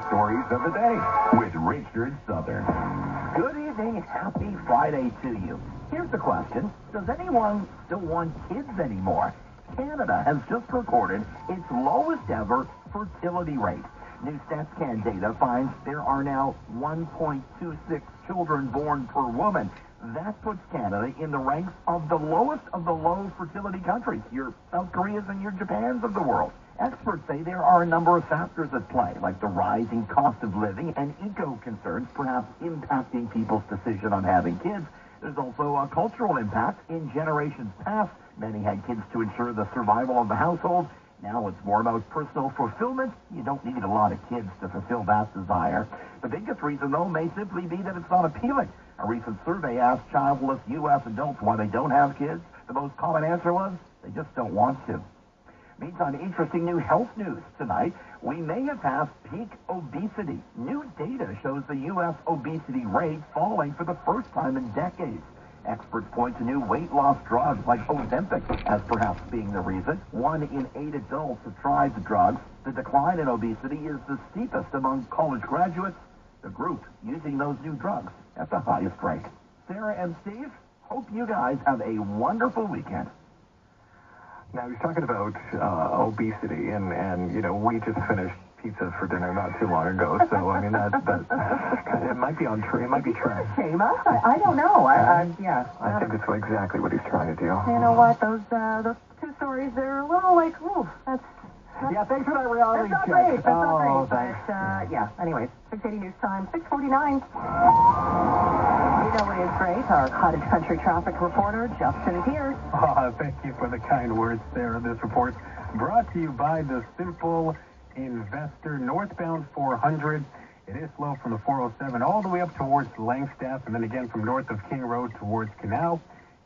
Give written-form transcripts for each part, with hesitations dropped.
stories of the day with Richard Southern. Good evening. Happy Friday to you. Here's the question. Does anyone still want kids anymore? Canada has just recorded its lowest ever fertility rate. New StatsCan data finds there are now 1.26 children born per woman. That puts Canada in the ranks of the lowest of the low fertility countries, your South Koreas and your Japans of the world. Experts say there are a number of factors at play, like the rising cost of living and eco-concerns perhaps impacting people's decision on having kids. There's also a cultural impact. In generations past, many had kids to ensure the survival of the household. Now it's more about personal fulfillment. You don't need a lot of kids to fulfill that desire. The biggest reason, though, may simply be that it's not appealing. A recent survey asked childless U.S. adults why they don't have kids. The most common answer was they just don't want to. Meantime, interesting new health news tonight. We may have passed peak obesity. New data shows the U.S. obesity rate falling for the first time in decades. Experts point to new weight loss drugs like Ozempic as perhaps being the reason. 1 in 8 adults have tried the drugs. The decline in obesity is the steepest among college graduates, the group using those new drugs at the highest rate. Sarah and Steve, hope you guys have a wonderful weekend. Now, he's talking about obesity, and you know, we just finished pizza for dinner not too long ago, so I mean, that it might be on trend. It might be trend. Shame us? I don't know. I think that's exactly what he's trying to do. You know what? Those two stories, they're a little like, ooh, that's... Yeah, thanks for that reality check. That's not great, but, yeah, anyways, 680 News Time, 6:49. You know what is great? Our cottage country traffic reporter, Justin Pierce. Thank you for the kind words, Sarah. This report brought to you by the Simple Investor. Northbound 400. It is slow from the 407 all the way up towards Langstaff, and then again from north of King Road towards Canal.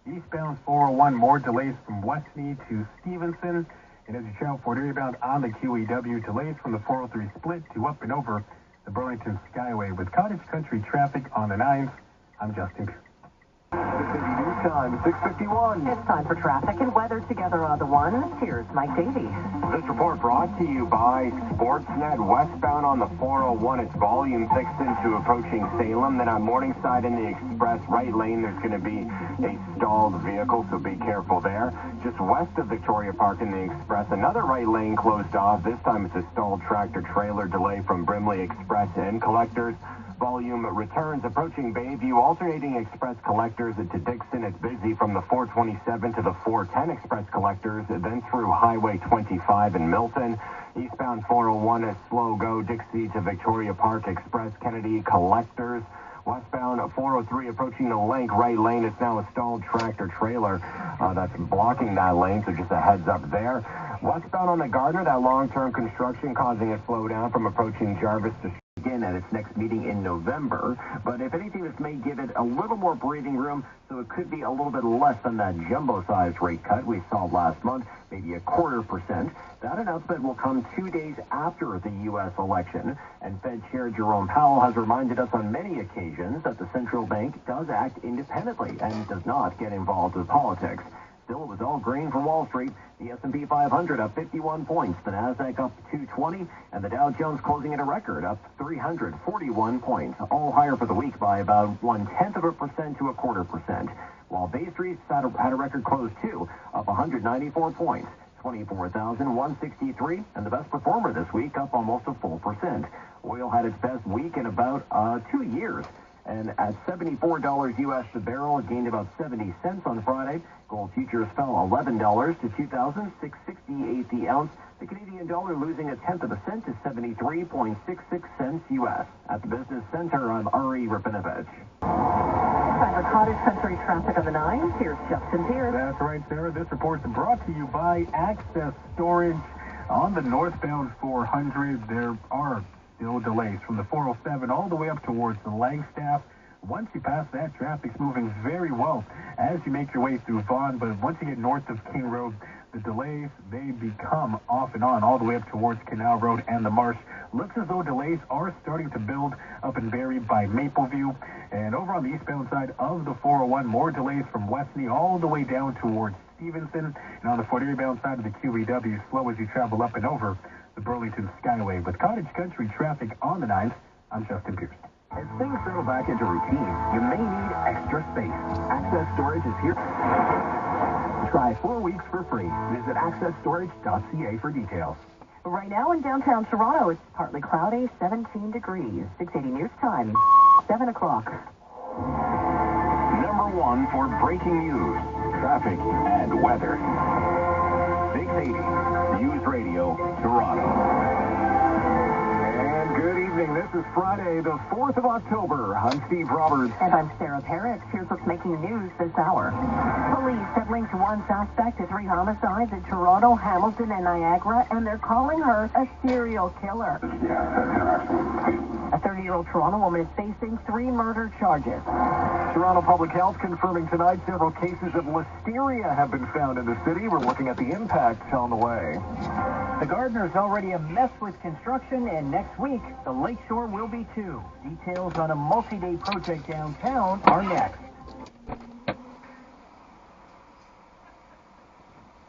Eastbound 401, more delays from Westney to Stevenson. And as you travel Fort Erie bound on the QEW, delays from the 403 split to up and over the Burlington Skyway. With cottage country traffic on the 9th, I'm Justin Pierce. News Time, 6:51. It's time for traffic and weather together on the one. Here's Mike Davies. This report brought to you by Sportsnet. Westbound on the 401, it's volume 6 into approaching Salem. Then on Morningside in the express right lane, there's going to be a stalled vehicle, so be careful there. Just west of Victoria Park in the express, another right lane closed off. This time it's a stalled tractor-trailer delay from Brimley Express and Collectors. Volume returns approaching Bayview, alternating express collectors to Dixon. It's busy from the 427 to the 410 express collectors, then through Highway 25 in Milton. Eastbound 401 is slow go, Dixie to Victoria Park Express, Kennedy collectors. Westbound 403 approaching the Link right lane. It's now a stalled tractor trailer that's blocking that lane, so just a heads up there. Westbound on the Gardner, that long-term construction causing a slowdown from approaching Jarvis to again at its next meeting in November. But if anything, this may give it a little more breathing room, so it could be a little bit less than that jumbo-sized rate cut we saw last month, maybe 0.25%. That announcement will come 2 days after the U.S. election, and Fed Chair Jerome Powell has reminded us on many occasions that the central bank does act independently and does not get involved with politics. Still, it was all green for Wall Street. The S&P 500 up 51 points, the Nasdaq up 220, and the Dow Jones closing at a record up 341 points, all higher for the week by about 0.1% to 0.25%. While Bay Street had a record close too, up 194 points, 24,163, and the best performer this week up almost a full percent. Oil had its best week in about 2 years. And at $74 U.S. a barrel, it gained about 70 cents on Friday. Gold futures fell $11 to $2,668 the ounce. The Canadian dollar losing 0.1 cent to 73.66 cents U.S. At the Business Center, I'm Ari Rapinovich. Time for cottage country traffic on the 9. Here's Justin Pierce. That's right, Sarah. This report's brought to you by Access Storage. On the northbound 400, there are still delays from the 407 all the way up towards the Langstaff. Once you pass that, traffic's moving very well as you make your way through Vaughan, but once you get north of King Road, the delays, they become off and on all the way up towards Canal Road and the Marsh. Looks as though delays are starting to build up in Barrie by Mapleview. And over on the eastbound side of the 401, more delays from Westney all the way down towards Stevenson. And on the Fort Erie bound side of the QEW, slow as you travel up and over the Burlington Skyway. With Cottage Country traffic on the 9th, I'm Justin Pierce. As things settle back into routine, you may need extra space. Access Storage is here. Try 4 weeks for free. Visit accessstorage.ca for details. Right now in downtown Toronto, it's partly cloudy, 17 degrees. 680 News Time, 7 o'clock. Number 1 for breaking news, traffic, and weather. 680 News Radio, Toronto. And good evening. This is Friday, the 4th of October. I'm Steve Roberts. And I'm Sarah Parrott. Here's what's making news this hour. Police have linked one suspect to 3 homicides in Toronto, Hamilton, and Niagara, and they're calling her a serial killer. A 30-year-old Toronto woman is facing 3 murder charges. Toronto Public Health confirming tonight several cases of listeria have been found in the city. We're looking at the impact on the way. The Gardener's already a mess with construction, and next week, the Lakeshore will be too. Details on a multi-day project downtown are next.